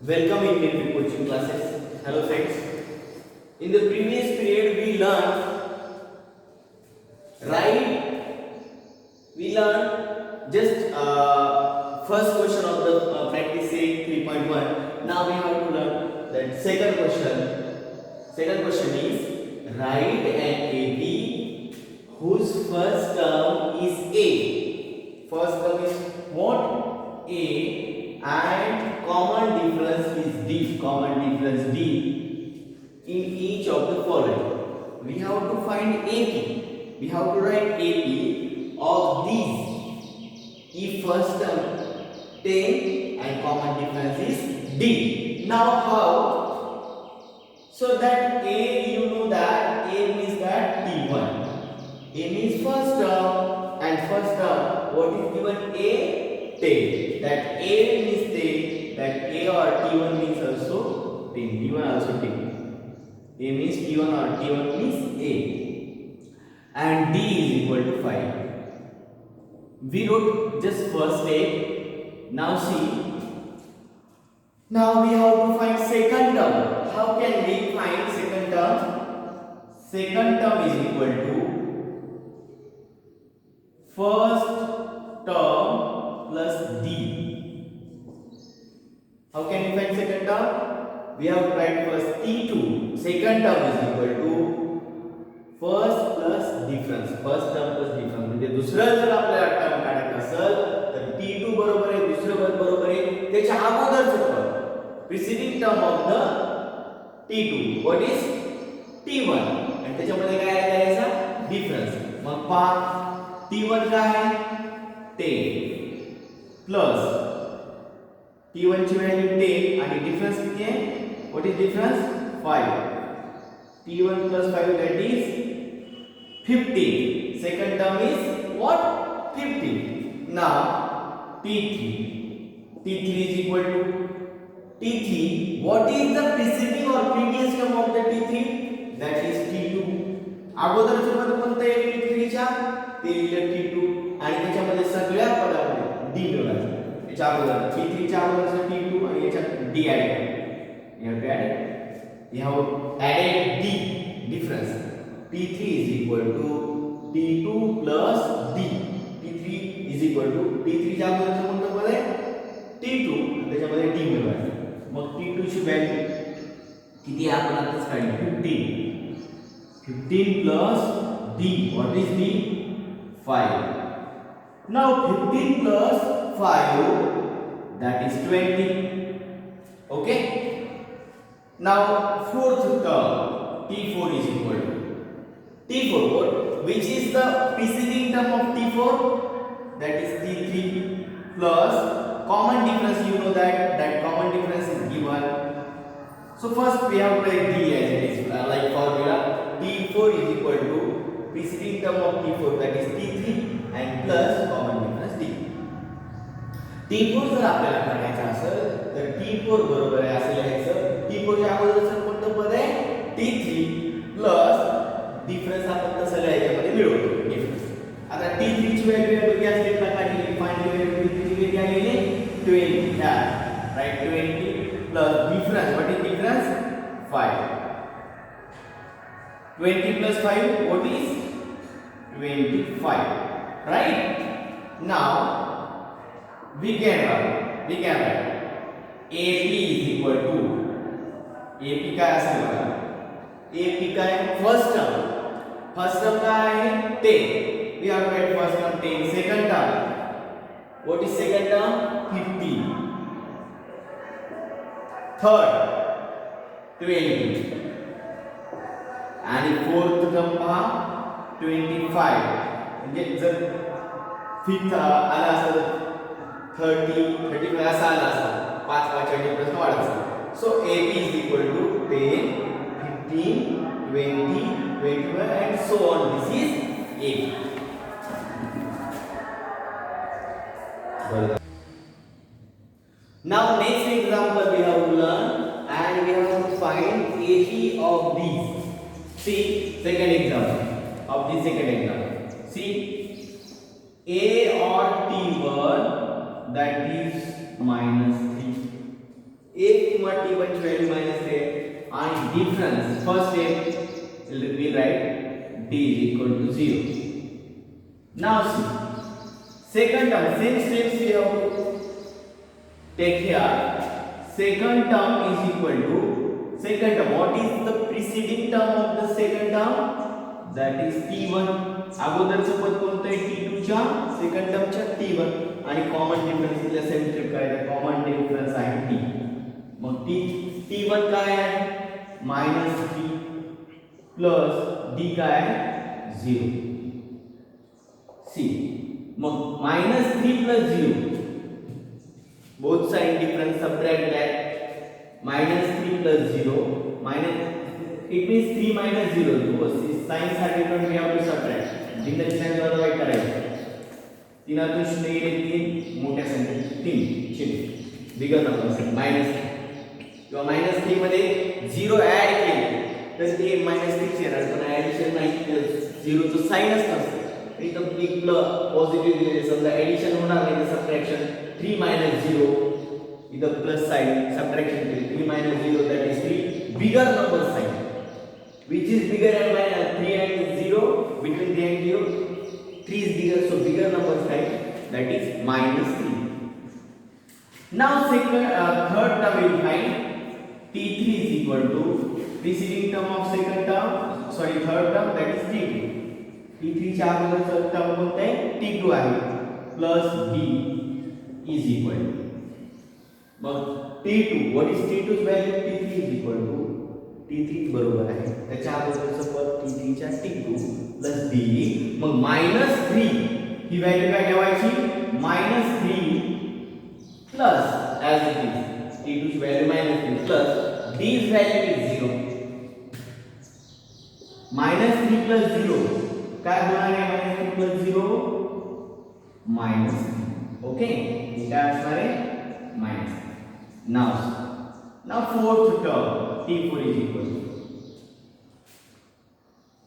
Welcome in Military Coaching classes. Hello friends. In the previous period right we learned just first question of the practice set 3.1. Now we have to learn that second question. Second question is write an AB whose first term is A. First term is what? A, and common difference is D. Common difference D in each of the following. We have to find AP. We have to write AP of these. If first term 10 and common difference is D. Now how? So that A, you know that A means that T1. A means first term, and first term what is given? A, 10. That A means 10. That A or T1 means also 10. T1 also 10. A means T1 or T1 means A. And D is equal to 5. We wrote just first step. Now see. Now we have to find second term. How can we find second term? Second term is equal to first term plus D. How can we find second term? We have to write first T2. Second term is equal to first plus difference. First term plus difference. म्हणजे दुसरं जर आपल्याला term काढायचं असेल तर T2 बरोबर आहे, दुसरं पद बरोबर आहे त्याच्या अगोदरचं पद. Preceding term of the T2. What is T1? आणि त्याच्यामध्ये काय करायचा? डिफरन्स. मग पहा T1 काय? 10 प्लस T1 ची व्हॅल्यू 10 आणि डिफरन्स किती आहे? What is difference? 5. T1 plus 5 that is 15. Second term is what? 15. Now T3. T3 is equal to T3. What is the preceding or previous term of the T3? That is T2. अगोदरचे पद कोणते आहे T3 च्या? ते लिहिलं T2 आणि त्याच्यामध्ये सगळ्या पदामध्ये D मिळवायचं. याच्या अगोदर T3 च्या अगोदरचं T2 आणि याच्यात D ऍड करा. You have added D difference. T3 is equal to T2 plus D. T3 is equal to T3 च्या अगोदरचं कोणतं पद आहे? T2 आणि त्याच्यामध्ये D मिळवायचं. मग T2 ची व्हॅल्यू किती आपण आताच काढली? 15. 15 plus D. What is D? 5. Now 15 plus 5, that is 20. Okay. Now fourth term T4 is equal to T4 what? Which is the preceding term of T4? That is T3 plus common difference. You know that common difference is given. So first we have to write D as it is like formula. T4 is equal to preceding term of T4, that is T3 and plus common difference D. T4 जर आपल्याला काढायचा असेल तर T4 बरोबर आहे असं लिहायचं. T4 च्या अगोदरचं कोणतं पद आहे? T3 प्लस डिफरन्स आपण तसं लिहायच्यामध्ये मिळवतो डिफरन्स. आता T3 ची व्हॅल्यू बघूया स्टेपला काढली. फाइंड द व्हॅल्यू T3 ची व्हॅल्यू आलेली 20. Right 20 plus difference. What is difference? 5. 20 plus 5 what is? 25. Right? Now we can write AP is equal to AP काय असेल बघा? AP काय? फर्स्ट टर्म काय आहे? 10. We have to write first term 10. Second term what is second term? 15. Third 20. आणि fourth term पहा 25. म्हणजे जर फिफ्थ आला असता 30 35 असा आला असता 5 5 डिफरन्स वाढायचा. So AP is equal to 10 15 20 21 and so on. This is AP. Now next example we have to learn and we have to find AP of these. See second example of the second example. See A or T1 that is -3. एक किंवा t1 ची value minus आहे आणि difference first step we write d is equal to 0. Now see second term, same steps we have to take here. Second term is equal to second term. What is the preceding term of the second term? That is t1. अगोदरचं पद कोणतं आहे t2 च्या second टर्मच्या t1 आणि common difference इथल्या same step काय आहे common difference आहे t. मग t1 काय आहे -3 प्लस d काय आहे 0. सी मग -3 plus 0 both side difference subtract that -3 plus 0 minus it means 3 minus 0 because sign साठी पण we have to subtract भिन्न चिन्हांद्वारे वाईट करायचं तीनातून 0 गेले 3 मोठ्या संख्येत 3 चिन्ह बिगर नंबर मायनस किंवा -3 मध्ये 0 ऍड केले तर ते -6 येणार पण ऍडिशन नाही 0 चं साइनच नसतं इथं एक पॉझिटिव्ह दिले समजा ऍडिशन होणार नाही तर सबट्रॅक्शन 3 0 इथं प्लस साइन सबट्रॅक्शन केले 3 0 that is 3 bigger number sign which is bigger and 3 and 0 between 3 and 0 3 is bigger so bigger number sign that is -3. Now third term will find t3 is equal to preceding term of second term third term that is t2. t3 च्या अगोदरचं term कोणतं आहे t2 आहे plus d is equal to मग t2 what is t2 ची value t3 is equal to t3 बरोबर आहे त्याच्या अगोदरचं पद t3 च्या t2 प्लस d मग -3 ही व्हॅल्यू काय ठेवायची -3 plus as it is t2 ची व्हॅल्यू -3 प्लस d ची व्हॅल्यू is 0 -3 plus 0 काय होणार आहे -3 plus 0 -3 ओके हे काय असणार आहे -3. now fourth term t4 is equal to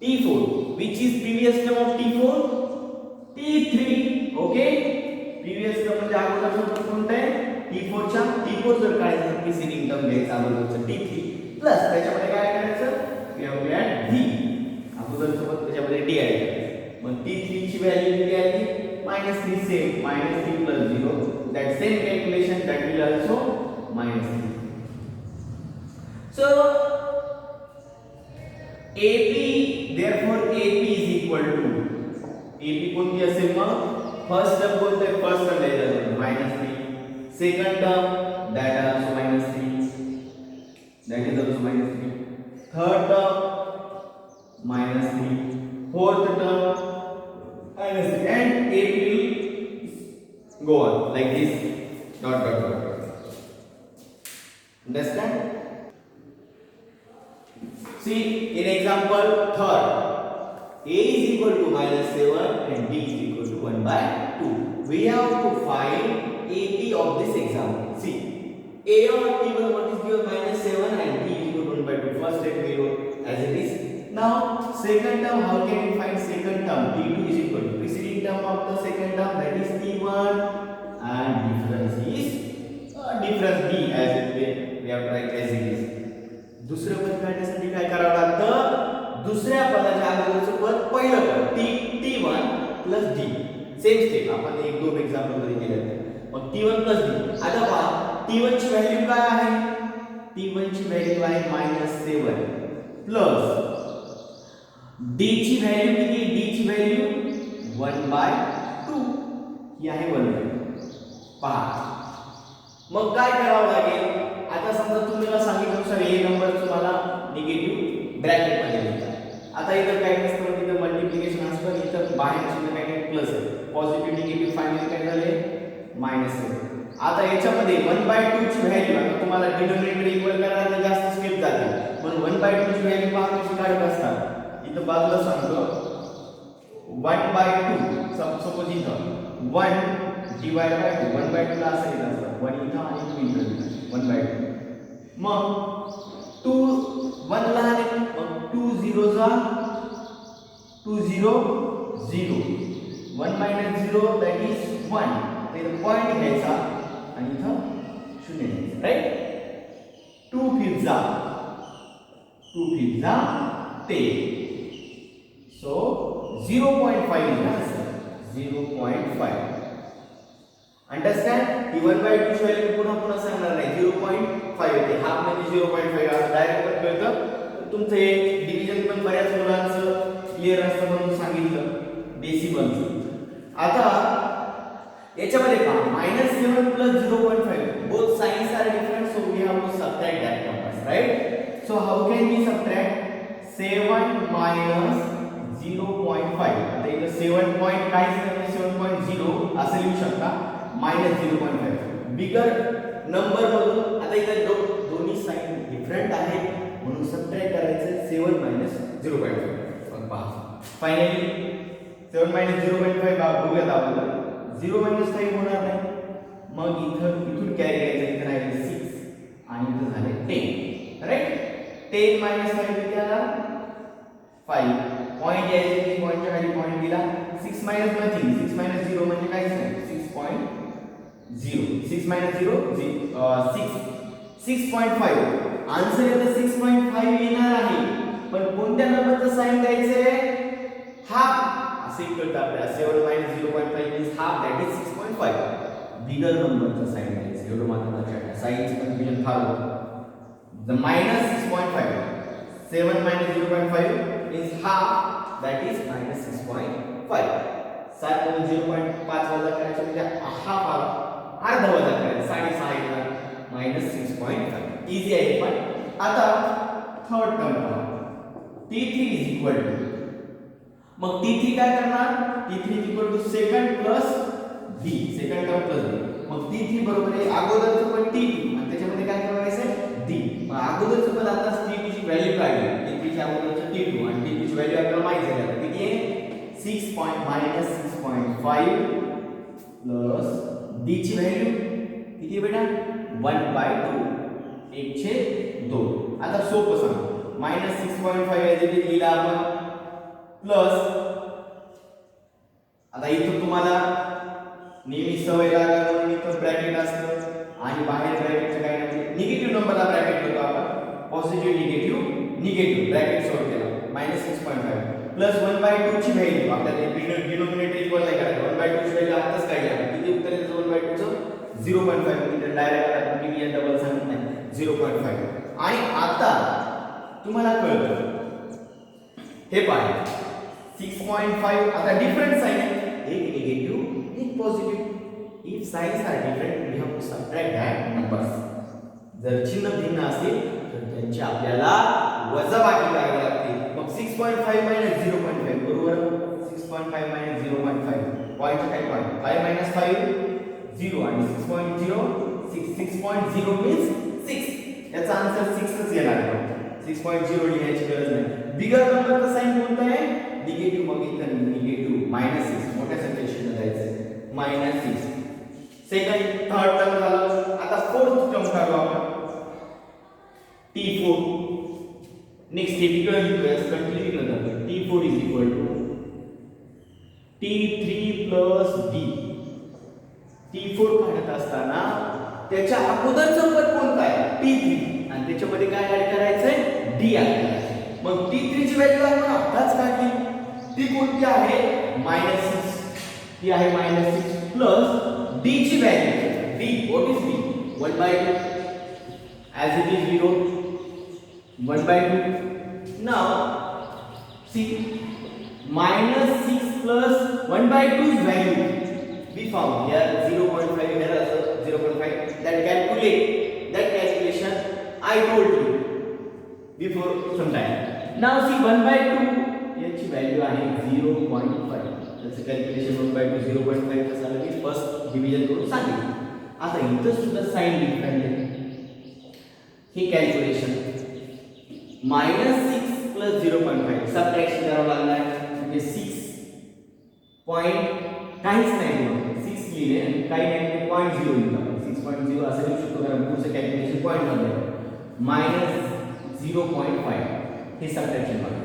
t4 which is previous term of t4 t3 okay previous term म्हणजे अगोदरचं कोणतं आहे t4 च्या t4 जर काढायचं तर preceding term घ्यायचं अगोदरचं t3 प्लस त्याच्यामध्ये काय करायचं we have to add d अगोदरचं त्याच्यामध्ये d ऍड करायचं मग t3 ची व्हॅल्यू किती आली -3 same -3 plus 0 that same calculation that will also -3. So AP therefore AP is equal to AP कोणती असेल मग फर्स्ट टर्म कोणतं आहे फर्स्ट टर्म द्यायचं -3 second term that also -3 that is also -3 third term -3 fourth term -3 and it will go on like this dot. Understand? See in example third a is equal to -7 and b is equal to 1/2. We have to find AP of this example. See a or t1 what is given -7 and b is equal to 1/2. First step we wrote as it is. Now second term how can we find second term t2 is equal to preceding term of the second term that is t1 and difference is difference d as it we have to write as it is. दुसरं पद काढण्यासाठी काय करावं लागतं दुसऱ्या पदाच्या अगोदरचं पद पहिलं पद t1 plus d same step आपण एक दोन एक्झाम्पल मध्ये केलं मग t1 plus d आता पहा t1 ची व्हॅल्यू काय आहे t1 ची व्हॅल्यू आहे -7 प्लस d ची व्हॅल्यू किती d ची व्हॅल्यू 1/2 ही आहे 1/2 पहा मग काय करावं लागेल आता समजा तुम्हाला सांगितल्यानुसार हे नंबर तुम्हाला निगेटिव्ह ब्रॅकेट मध्ये लिहायचा आता इथं काय नसतं इथं मल्टिप्लिकेशन असतं इथं बाहेर चिन्ह काय प्लस आहे पॉझिटिव्ह निगेटिव्ह फायनल काय झाले मायनस आहे आता याच्यामध्ये 1/2 ची व्हॅल्यू आता तुम्हाला डिनोमिनेटर इक्वल करायला जास्त स्टेप जाते म्हणून 1/2 ची व्हॅल्यू पहा कशी काढत असतात इथं बाजूला सांगतो 1/2 सपोज इथं 1 डिवाइड बाय 2 1/2 ला असं येत असतं 1 इथं आणि 2 इथं 1/2 मग 2 1 लहान आहे मग 2 0 जा 2 0 0 1 minus 0 that is 1 तर पॉइंट घ्यायचा आणि इथं 0 घ्यायचा right 5 10. So 0.5 is the answer. 0.5. Understand? ही 1/2 ची व्हॅल्यू पुन्हा सांगणार नाही. 0.5 येते. हाफ म्हणजे 0.5 असं डायरेक्ट कळतं. तुमचं हे डिव्हिजन पण बऱ्याच मुलांचं क्लिअर असतं म्हणून सांगितलं डेसिमलचं. आता याच्यामध्ये पहा -7 + 0.5 both signs are different, so we have to subtract that numbers, right? So how can we subtract 7 minus 0.5? आता इथे 7 पॉइंट काहीच नाही, 7.0 असं लिहू शकता. -0.5 बिगर नंबर मधून आता इथे दोन्ही साइन डिफरंट आहेत म्हणून सबट्रॅक्ट करायचं 7 - 0.5. मग पहा फायनली 7 - 0.5 बघूयात आपण. 0 - 5 होणार नाही. मग इथून कॅरी करायचं. इथे राहिले 6 आणि इथे झाले 10. राईट? 10 - 5 किती आला? 5. पॉइंट यायचे की पॉइंटच्या खाली पॉइंट दिला. 6 - नथिंग. 6 - 0 म्हणजे काहीच नाही. 6.0. 6 - 0 6.5. आन्सर येतं 6.5 येणार आहे. पण कोणत्या नंबरचं साइन द्यायचंय? हाफ. असे कळतं आपल्याला. 7 - 0.5 means half, that is 6.5. बिगर नंबरचं साइन द्यायचं. एवढं मात्र लक्षात ठेवा. साइनचं कन्फ्युजन फार होतं. The -6.5. 7 - 0.5 means half, that is -6.5. 7 मधून 0.5 वजा करायचं म्हणजे हाफ आला. अर्धा वजा करायचं 6.5 येणार. -6.5. इझी आहे पण. आता थर्ड टर्म पहा. T3 is equal to, मग T3 काय करणार? T3 is equal to second plus B. Second term plus B. मग T3 बरोबर आहे अगोदरचं पण T2 आणि त्याच्यामध्ये काय करायचं? D. मग अगोदरचं पण आता T2 ची व्हॅल्यू काढली. T3 च्या अगोदरचं T2 आणि T2 ची व्हॅल्यू आपल्याला माहित झाली. आता किती आहे? 6.5 प्लस D ची व्हॅल्यू किती आहे बेटा? 1/2. 1/2. आता सोपं सांग. -6.5 याचे लिहिला आपण प्लस. आता इथं तुम्हाला नेहमी सवय लागायला म्हणून इथं ब्रॅकेट असतं आणि बाहेर ब्रॅकेटचं काय नाही. निगेटिव्ह नंबरला ब्रॅकेट होतो आपण. पॉझिटिव्ह निगेटिव्ह ब्रॅकेट सोड केला. -6.5 प्लस 1/2 ची व्हॅल्यू आपल्याला डिनोमिनेटर इक्वल नाही करायचं. 1/2 ची व्हॅल्यू आताच काढली आपण. किती उत्तर येतं 1/2 चं? 0.5. म्हणजे डायरेक्ट आपण डिव्हिजन डबल सांगत नाही. 0.5. आणि आता तुम्हाला कळतं हे पाहा 6.5 आता डिफरंट साइन आहे. एक निगेटिव्ह एक positive. If signs are different we have to subtract that numbers. जर चिन्ह भिन्न असतील तर त्यांची आपल्याला वजाबाकी करावी लागते. मग 6.5 - 0.5 बरोबर 6.5 - 0.5 पॉइंटचा काय पॉइंट 5 - 5 0 आणि 6.0 6. 6.0 मीन्स 6. याचा आन्सर 6 च येणार आहे. 6.0 लिहायची गरज नाही. बिगर नंबरचा साइन कोणता आहे? निगेटिव्ह. मग इथं निगेटिव्ह -6 मोठ्या संख्येशी जायचं -6. सेकंड थर्ड टर्म झालं. आता फोर्थ टर्म काढू आपण. T4. नेक्स्ट टिपिकल लिहूया. कंटिन्यू करतो. T4 is equal to T3 plus D. T4 काढत असताना त्याच्या अगोदरचं पद कोणतं आहे? T3 आणि त्याच्यामध्ये काय ऍड करायचंय? D ऍड करायचं. मग T3 ची व्हॅल्यू आपण आताच काढली. ती कोणती आहे? -6. ती आहे -6 प्लस D ची value. D what is D? 1/2 as it is 0. 1/2. Now see -6 plus 1/2's value we found here 0.5 here also 0.5. That calculation I told you before some time. Now see 1/2 याची व्हॅल्यू आहे 0.5. त्याचं calculation 1/2 0.5 कसं आलं मी first division करून सांगितलं. आता इथं सुद्धा साइन डिफरंट आहे. हे कॅल्क्युलेशन -6 plus 0.5 सबट्रॅक्शन करावं लागणार आहे. म्हणजे 6 पॉइंट काहीच नाही मग 6 लिहिले आणि काही नाही ते 0.0 लिहिलं आपण. 6.0 असं लिहू शकतो कारण पुढचं कॅल्क्युलेशन पॉइंट मध्ये -0.5 हे सबट्रॅक्शन बघा.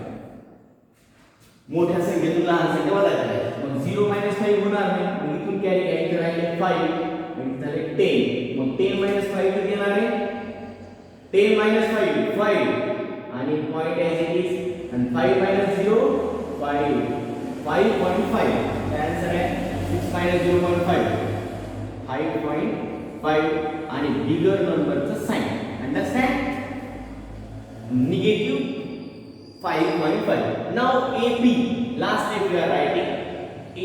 मोठ्या संख्येतून लहान संख्या वजा करायची. मग 0 - 5 होणार नाही. मग इथून कॅरी घ्यायचं राहिले 5 म्हणजे झाले 10. मग 10 - 5 किती येणार आहे? 10 minus 5 5 आणि point as it is and 5 minus 0 5 5.5 the answer आहे 6 minus 0.5 5.5 आणि bigger number चा sign understand negative 5.5 now AP last step we are writing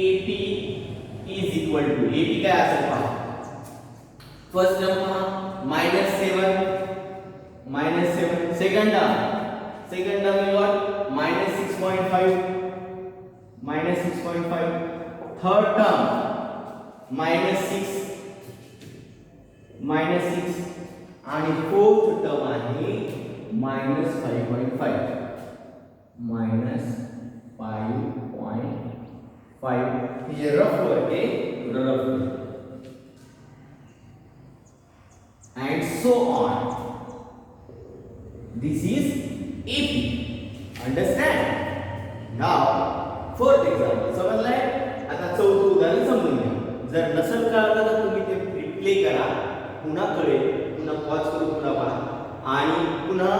AP is equal to AP काय असेल पहा first term पहा -7 second term is what -6.5 third term -6 आणि fourth term आहे -5.5 हे जे रफ वर्क आहे rough and so on. This is AP. Understand? Now, fourth example. समजलंय? आता चौथं उदाहरण समजून घ्या. जर नसेल कळलं तर तुम्ही ते रिप्ले करा. पुन्हा कळेल. पुन्हा पॉज करून पुन्हा पहा आणि पुन्हा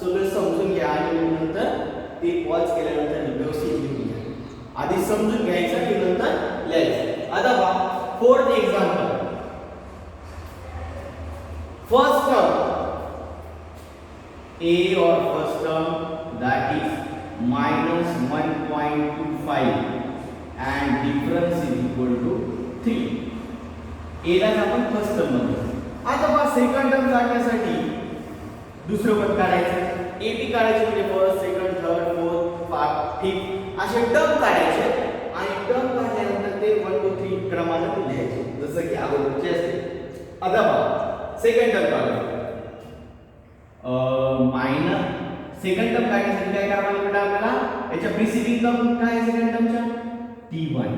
सगळं समजून घ्या आणि नंतर ते पॉज केल्यानंतर व्यवस्थित लिहून घ्या. आधी समजून घ्यायचं की नंतर लिहायचं. आता पहा fourth example. First term A or first term that is minus 1.25 and difference is equal to 3. A ला आपण first term म्हणतो. आता बघा सेकंड टर्म काढण्यासाठी दुसरं पद काढायचं. AP काढायचे म्हणजे first, second, third, fourth, fifth, fifth असे टर्म काढायचे आणि टर्म काढल्यानंतर ते 1 2 3 क्रमाने लिहायचे जसं की अगोदरचे असते. आता बघा सेकंड टर्म काढूया सेकंड टर्म काढण्यासाठी काय करावं लागेल आपल्याला याच्या प्रिसिडिंग टर्म काय आहे सेकंड टर्मच्या t1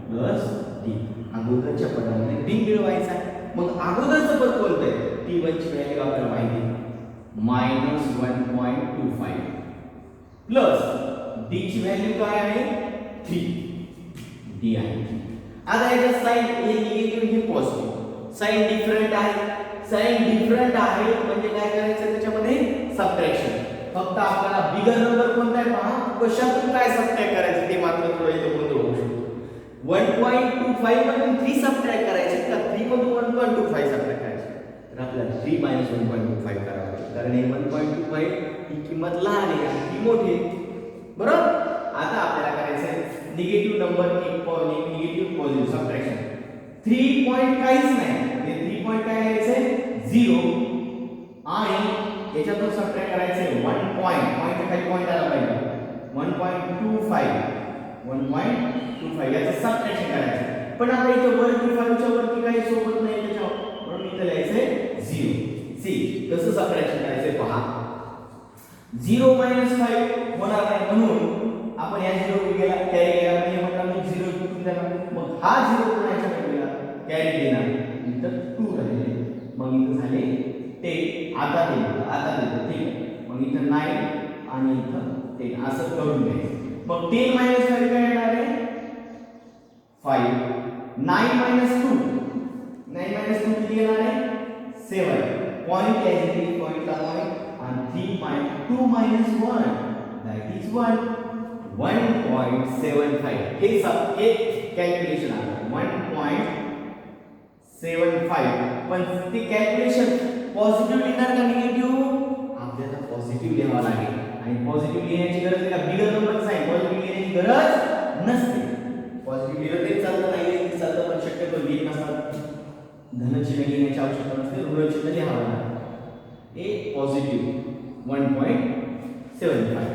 प्लस d अगोदरच्या पदामध्ये d मिळवायचा आहे. मग अगोदरचं पद कोणतं आहे t1 ची व्हॅल्यू आपल्याला माहिती आहे -1.25 प्लस d ची व्हॅल्यू काय आहे 3 d आहे. आता याचा साइन हे निगेटिव्ह हे पॉझिटिव्ह साइन डिफरंट आहे. साइन डिफरंट आहे म्हणजे काय करायचं त्याच्यामध्ये सबट्रॅक्शन. फक्त आपल्याला बिगर नंबर कोणता आहे पहा कशातून काय सबट्रॅक्ट करायचं ते मात्र थोडं इथे गोंधळ होऊ शकतो. 1.25 मधून 3 सबट्रॅक्ट करायचे का 3 मधून 1.25 सबट्रॅक्ट करायचे तर आपल्याला 3 - 1.25 करावं लागेल कारण हे 1.25 ही किंमत लहान आहे आणि ही मोठी आहे बरोबर. आता आपल्याला करायचं आहे negative number negative positive subtraction. 3 point काहीच नाही ते 3 पॉइंट काय लिहायचे 0 आणि याच्यातून सबट्रॅक्ट करायचे 1 पॉइंट खाली पॉइंट आला पाहिजे 1.25 याचं सबट्रॅक्शन करायचं. पण आता इथे 1.25 च्या वरती काही सोबत नाही त्याच्यावर म्हणून इथे लिहायचे 0. सी कसं सबट्रॅक्शन करायचं पहा 0 - 5 होणार नाही म्हणून आपण या 0 गेला कॅरी केला म्हणजे म्हणतात 0 कुठून देणार मग हा 0 कोणाच्या वेळेला कॅरी देणार इथं 2 राहिले मग इथं झाले 10 आता देतो ठीक आहे. मग इथं 9 आणि इथं 10 असं करून घ्यायचं. मग 10 - 5 काय येणार आहे 5 9 - 2 किती येणार आहे 7 पॉइंट एज इट इज पॉइंटला पॉइंट आणि 2 - 1 that is 1.75 हे कॅल्क्युलेशन आहे 1.75 पण ते कॅल्क्युलेशन पॉझिटिव्ह लिहिणार का निगेटिव्ह आपल्याला पॉझिटिव्ह लिहावं लागेल आणि पॉझिटिव्ह लिहिण्याची गरज आहे का बिगर नंबर साइन पॉझिटिव्ह लिहिण्याची गरज नसते. पॉझिटिव्ह लिहिलं तरी चालतं नाही लिहिलं चालतं पण शक्यतो लिहित नसतात धन चिन्ह लिहिण्याची आवश्यकता नसते ऋण चिन्ह लिहावं लागेल. हे पॉझिटिव्ह 1.75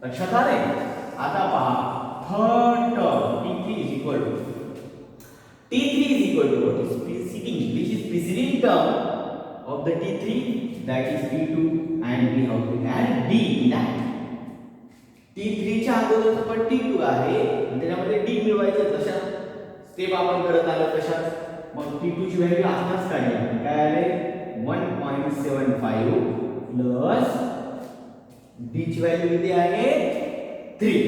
लक्षात आले. आता पहा third term t3 is equal to what is preceding which is preceding term of the t3 that is t2 and we have to add d in that. t3 च्या अगोदरचा पण t2 आहे त्याच्यामध्ये d मिळवायचं जशा स्टेप आपण करत आलो तशाच मग t2 ची व्हॅल्यू आताच काढली काय आले 1.75 प्लस d ची व्हॅल्यू किती आहे 3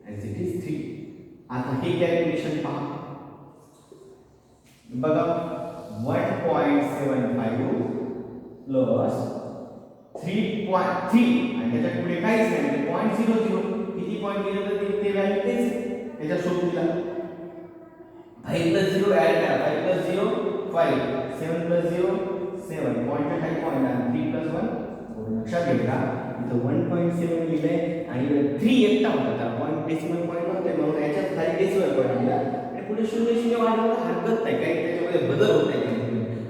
as it is 3. आता हे कॅल्क्युलेशन पहा बघा 1.75 प्लस प्लस 3.3 आणि त्याच्या पुढे काहीच नाही म्हणजे 0.00 किती पॉईंट दिले तर ते व्हॅल्यू तेच त्याच्या सोबतीला 5 plus 0 ऍड करा 5 plus 0 5 7 plus 0 7 पॉईंटच्या खाली पॉईंट आणि 3 plus 1 4 लक्षात घ्या इथं 1.7 लिहिलंय आणि 3 एकटा होता तर पॉईंट डेसिमल पॉईंट नव्हते म्हणून याच्यात खाली डेसिमल पॉईंट दिला आणि पुढे 0 वाढवलं हरकत नाही काही त्याच्यामध्ये बदल होत नाही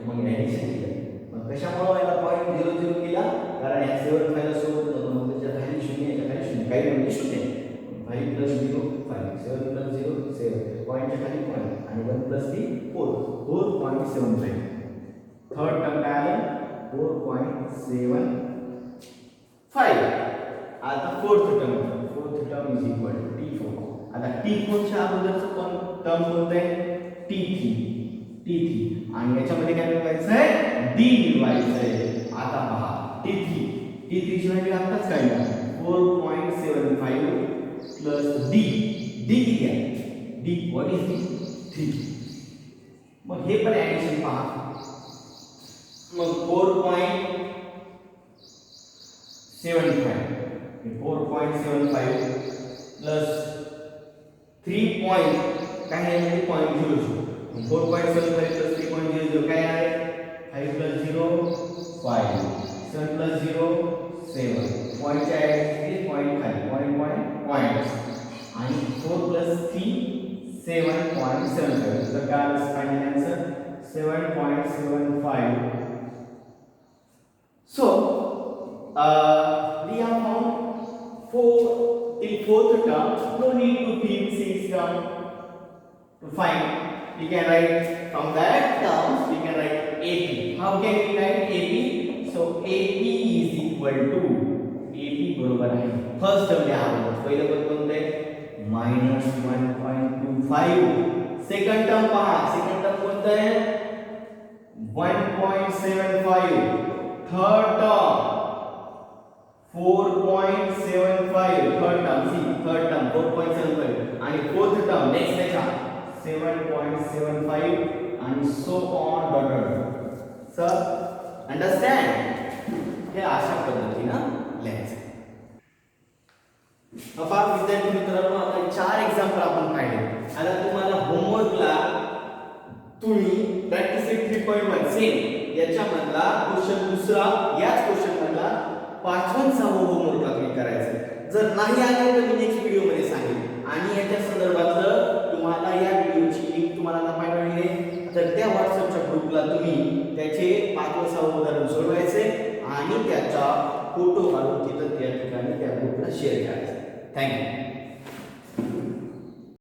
मग ऍडिशन केलं मग कशामुळे याला पॉईंट 00 केला कारण या 7 फायला सोबत मग त्याच्या खाली 0 याच्या खाली 0 काही म्हणजे 0 5 plus 0 5 7 plus 0 7 पॉईंटच्या खाली पॉईंट आणि 1 plus 3 4 4.75 थर्ड टर्म काय आलं 4.75 आता fourth term is equal to T4 आता T4 च्या अगोदरचं टर्म कोणतं आहे T3 आणि याच्यामध्ये काय मिळवायचं आहे D मिळवायचं आहे आता पहा T3 ची व्हॅल्यू आताच काढली 4.75 प्लस D किती आहे D व्हॉट इज D 3 मग हे पण ऍडिशन पहा मग 4.75 प्लस 3 पॉइंट काय आहे म्हणजे 0.00 4.75 प्लस 3.00 काय आहे 5 plus 0 5 7 plus 0 7 पॉइंटच्या ऍडिशन पॉइंट खाली पॉइंट आणि 4 plus 3 7.75 तर काय final answer 7.75 so we have found fourth term no need to fill sixth term to find we can write from that terms we can write AP how can we write AP so AP is equal to AP बरोबर आहे first term लिहा पहिलं पद कोणतं आहे -1.25 second term पहा second term कोणतं आहे 1.75 थर्ड टर्म 4.75 थर्ड टर्म 4.75 आणि फोर्थ टर्म नेक्स्ट त्याचा 7.75 आणि so on dot sir understand हे अशा पद्धतीने लिहायचं आता विद्यार्थी मित्रांनो आता 4 एक्झाम्पल आपण पाहिले आता तुम्हाला होमवर्कला तुम्ही प्रॅक्टिस 3.1 सेम याच्यामधला क्वेश्चन दुसरा याच क्वेश्चन मधला 5वा 6वा होमवर्क तुम्ही करायचं जर नाही आले तर मी नेक्स्ट व्हिडिओ मध्ये सांगेन आणि याच्या संदर्भातलं तुम्हाला या व्हिडिओची लिंक तुम्हाला पाठवली आहे तर त्या WhatsAppच्या ग्रुपला तुम्ही त्याचे 5वा 6वा उदाहरण सोडवायचे आणि त्याचा फोटो काढून तिथं त्या ठिकाणी त्या ग्रुपला शेअर करायचा थँक्यू